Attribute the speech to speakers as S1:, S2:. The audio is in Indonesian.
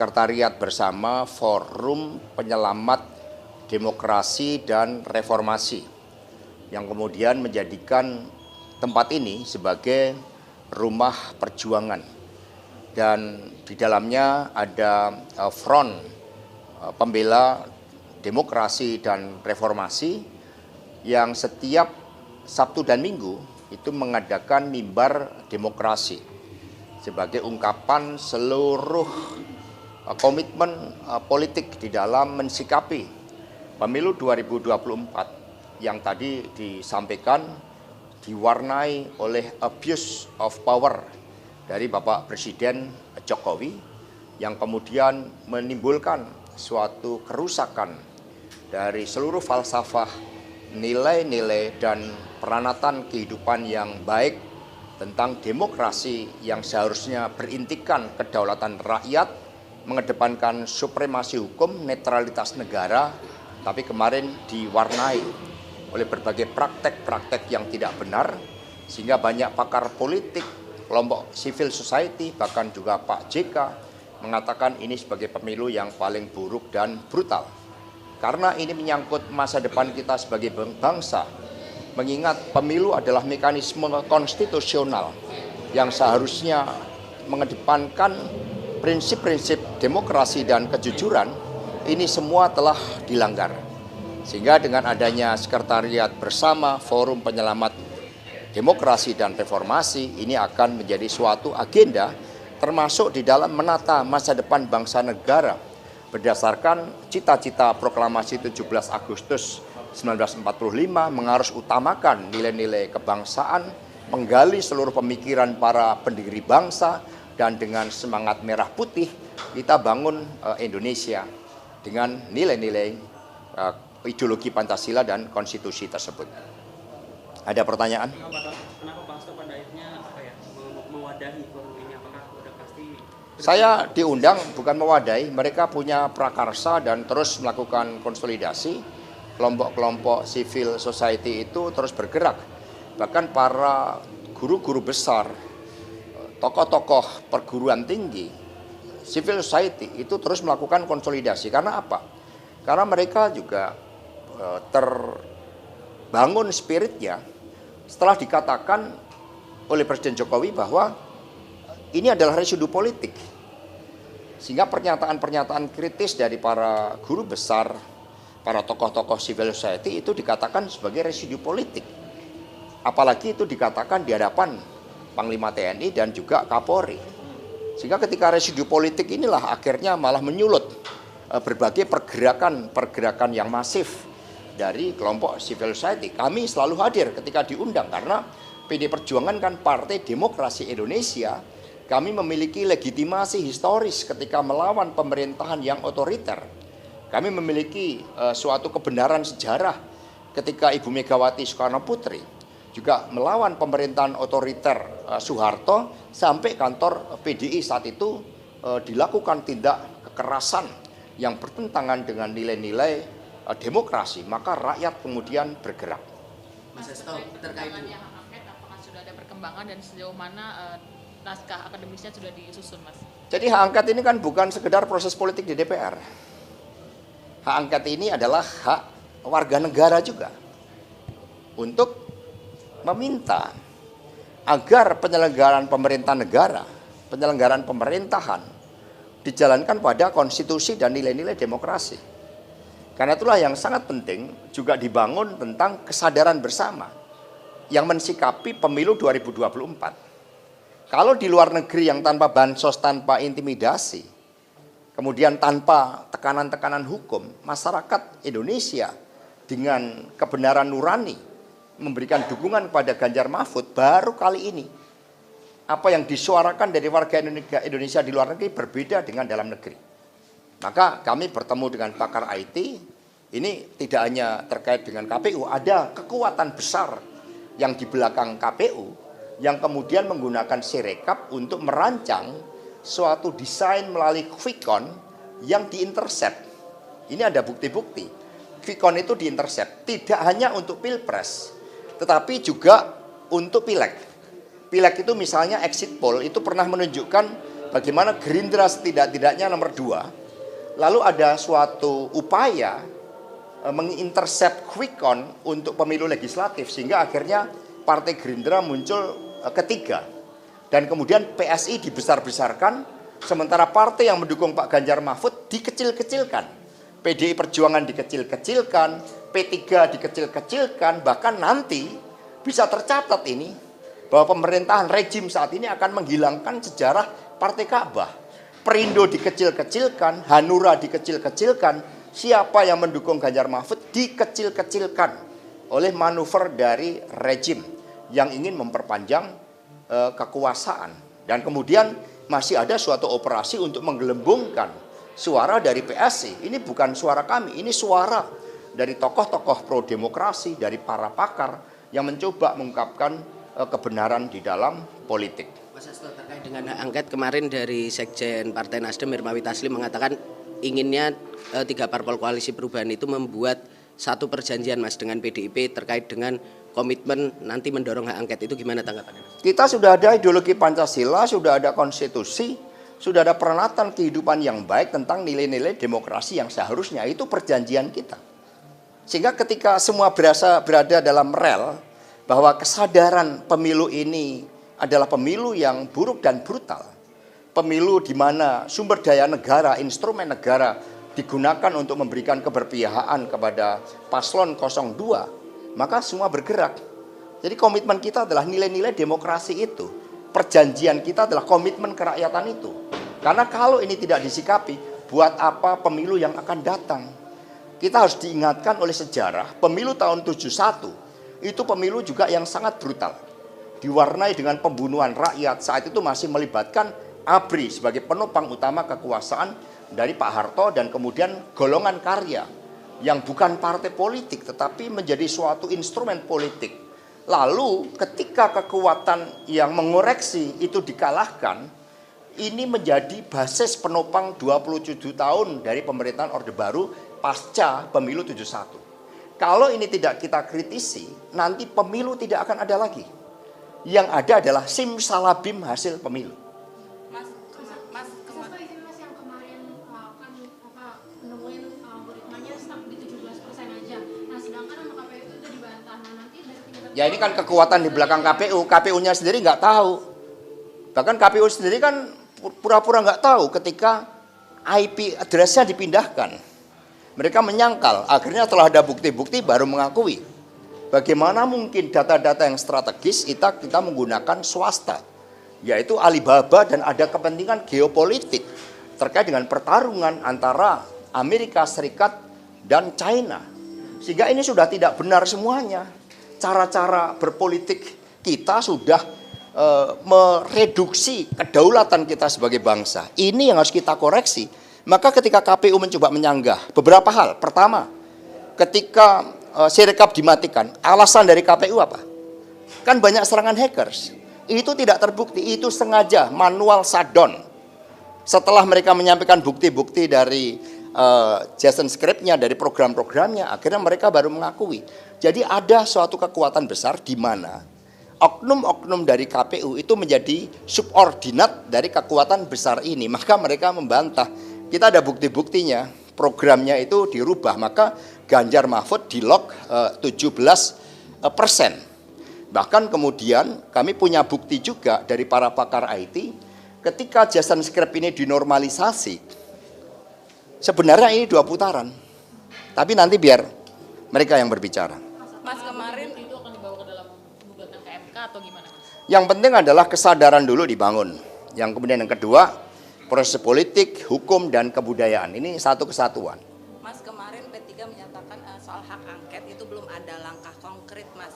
S1: Sekretariat bersama Forum Penyelamat Demokrasi dan Reformasi yang kemudian menjadikan tempat ini sebagai rumah perjuangan, dan di dalamnya ada front pembela demokrasi dan reformasi yang setiap Sabtu dan Minggu itu mengadakan mimbar demokrasi sebagai ungkapan seluruh komitmen politik di dalam mensikapi pemilu 2024 yang tadi disampaikan diwarnai oleh abuse of power dari Bapak Presiden Jokowi yang kemudian menimbulkan suatu kerusakan dari seluruh falsafah, nilai-nilai dan peranatan kehidupan yang baik tentang demokrasi yang seharusnya berintikan kedaulatan rakyat, mengedepankan supremasi hukum, netralitas negara, tapi kemarin diwarnai oleh berbagai praktek-praktek yang tidak benar, sehingga banyak pakar politik, kelompok civil society, bahkan juga Pak JK mengatakan ini sebagai pemilu yang paling buruk dan brutal. Karena ini menyangkut masa depan kita sebagai bangsa, mengingat pemilu adalah mekanisme konstitusional yang seharusnya mengedepankan prinsip-prinsip demokrasi dan kejujuran, ini semua telah dilanggar. Sehingga dengan adanya Sekretariat Bersama Forum Penyelamat Demokrasi dan Reformasi, ini akan menjadi suatu agenda termasuk di dalam menata masa depan bangsa negara berdasarkan cita-cita proklamasi 17 Agustus 1945 mengharus utamakan nilai-nilai kebangsaan, menggali seluruh pemikiran para pendiri bangsa, dan dengan semangat merah putih kita bangun Indonesia dengan nilai-nilai ideologi Pancasila dan konstitusi tersebut. Ada pertanyaan?
S2: Kenapa Pak Hasto pada akhirnya mewadahi forum ini? Apakah sudah pasti?
S1: Saya diundang bukan mewadahi, mereka punya prakarsa dan terus melakukan konsolidasi. Kelompok-kelompok civil society itu terus bergerak. Bahkan para guru-guru besar, tokoh-tokoh perguruan tinggi, civil society itu terus melakukan konsolidasi. Karena apa? Karena mereka juga terbangun spiritnya setelah dikatakan oleh Presiden Jokowi bahwa ini adalah residu politik. Sehingga pernyataan-pernyataan kritis dari para guru besar, para tokoh-tokoh civil society itu dikatakan sebagai residu politik. Apalagi itu dikatakan di hadapan Panglima TNI dan juga Kapolri. Sehingga ketika residu politik inilah akhirnya malah menyulut berbagai pergerakan yang masif dari kelompok civil society. Kami selalu hadir ketika diundang karena PD Perjuangan kan Partai Demokrasi Indonesia. Kami memiliki legitimasi historis ketika melawan pemerintahan yang otoriter. Kami memiliki suatu kebenaran sejarah ketika Ibu Megawati Soekarno Putri juga melawan pemerintahan otoriter Soeharto sampai kantor PDI saat itu dilakukan tindak kekerasan yang bertentangan dengan nilai-nilai demokrasi, maka rakyat kemudian bergerak.
S3: Mas Hasto, terkait dengan hak angket, apakah sudah ada perkembangan dan sejauh mana naskah akademisnya sudah disusun, Mas?
S1: Jadi hak angket ini kan bukan sekedar proses politik di DPR. Hak angket ini adalah hak warga negara juga untuk meminta agar penyelenggaraan pemerintah negara, penyelenggaraan pemerintahan dijalankan pada konstitusi dan nilai-nilai demokrasi. Karena itulah yang sangat penting juga dibangun tentang kesadaran bersama yang mensikapi pemilu 2024. Kalau di luar negeri yang tanpa bansos, tanpa intimidasi, kemudian tanpa tekanan-tekanan hukum, masyarakat Indonesia dengan kebenaran nurani memberikan dukungan kepada Ganjar Mahfud, baru kali ini apa yang disuarakan dari warga Indonesia di luar negeri berbeda dengan dalam negeri. Maka kami bertemu dengan pakar IT, ini tidak hanya terkait dengan KPU, ada kekuatan besar yang di belakang KPU yang kemudian menggunakan Sirekap untuk merancang suatu desain melalui quick-count yang diintercept. Ini ada bukti-bukti. Quick-count itu diintercept tidak hanya untuk Pilpres, tetapi juga untuk Pileg. Pileg itu misalnya exit poll itu pernah menunjukkan bagaimana Gerindra setidak-tidaknya nomor 2, lalu ada suatu upaya mengintercept quick count untuk pemilu legislatif, sehingga akhirnya Partai Gerindra muncul ketiga, dan kemudian PSI dibesar-besarkan, sementara partai yang mendukung Pak Ganjar Mahfud dikecil-kecilkan, PDI Perjuangan dikecil-kecilkan, P3 dikecil-kecilkan, bahkan nanti bisa tercatat ini bahwa pemerintahan rejim saat ini akan menghilangkan sejarah Partai Ka'bah. Perindo dikecil-kecilkan, Hanura dikecil-kecilkan, siapa yang mendukung Ganjar Mahfud dikecil-kecilkan oleh manuver dari rejim yang ingin memperpanjang kekuasaan. Dan kemudian masih ada suatu operasi untuk menggelembungkan suara dari PSI. Ini bukan suara kami, ini suara dari tokoh-tokoh pro demokrasi, dari para pakar yang mencoba mengungkapkan kebenaran di dalam politik.
S4: Mas Hasto, terkait dengan hak angket, kemarin dari Sekjen Partai Nasdem Hermawi Taslim mengatakan inginnya 3 parpol koalisi perubahan itu membuat satu perjanjian Mas dengan PDIP terkait dengan komitmen nanti mendorong hak angket. Itu gimana tanggapannya Mas?
S1: Kita sudah ada ideologi Pancasila, sudah ada konstitusi, sudah ada perenatan kehidupan yang baik tentang nilai-nilai demokrasi yang seharusnya itu perjanjian kita. Sehingga ketika semua berada dalam rel bahwa kesadaran pemilu ini adalah pemilu yang buruk dan brutal, pemilu di mana sumber daya negara, instrumen negara digunakan untuk memberikan keberpihakan kepada paslon 02, maka semua bergerak. Jadi komitmen kita adalah nilai-nilai demokrasi itu. Perjanjian kita adalah komitmen kerakyatan itu. Karena kalau ini tidak disikapi, buat apa pemilu yang akan datang? Kita harus diingatkan oleh sejarah, pemilu tahun 71 itu pemilu juga yang sangat brutal, diwarnai dengan pembunuhan rakyat. Saat itu masih melibatkan ABRI sebagai penopang utama kekuasaan dari Pak Harto, dan kemudian golongan karya yang bukan partai politik tetapi menjadi suatu instrumen politik. Lalu ketika kekuatan yang mengoreksi itu dikalahkan, ini menjadi basis penopang 27 tahun dari pemerintahan Orde Baru pasca pemilu 71. Kalau ini tidak kita kritisi, nanti pemilu tidak akan ada lagi. Yang ada adalah simsalabim hasil pemilu.
S5: Yang kemarin kan menemuin algoritmanya stuck di 17% aja. Nah, sedangkan sama KPU itu udah dibantah. Nah, nanti dari tingkat
S1: Ya ini kan kekuatan di belakang KPU. KPU-nya sendiri nggak tahu. Bahkan KPU sendiri kan pura-pura nggak tahu ketika IP address-nya dipindahkan. Mereka menyangkal, akhirnya setelah ada bukti-bukti baru mengakui. Bagaimana mungkin data-data yang strategis kita menggunakan swasta, yaitu Alibaba, dan ada kepentingan geopolitik terkait dengan pertarungan antara Amerika Serikat dan China. Sehingga ini sudah tidak benar semuanya. Cara-cara berpolitik kita sudah mereduksi kedaulatan kita sebagai bangsa. Ini yang harus kita koreksi. Maka ketika KPU mencoba menyanggah beberapa hal. Pertama, ketika Sirekap dimatikan, alasan dari KPU apa? Kan banyak serangan hackers. Itu tidak terbukti, itu sengaja manual shutdown. Setelah mereka menyampaikan bukti-bukti dari JSON script-nya, dari program-programnya, akhirnya mereka baru mengakui. Jadi ada suatu kekuatan besar di mana oknum-oknum dari KPU itu menjadi subordinat dari kekuatan besar ini. Maka mereka membantah. Kita ada bukti-buktinya, programnya itu dirubah, maka Ganjar Mahfud di-lock 17%. Bahkan kemudian kami punya bukti juga dari para pakar IT, ketika JSON script ini dinormalisasi, sebenarnya ini 2 putaran. Tapi nanti biar mereka yang berbicara.
S3: Mas, kemarin itu akan dibawa ke dalam gugatan ke MK atau gimana?
S1: Yang penting adalah kesadaran dulu dibangun. Yang kemudian yang kedua, proses politik, hukum, dan kebudayaan. Ini satu kesatuan.
S6: Mas, kemarin P3 menyatakan soal hak angket itu belum ada langkah konkret, Mas.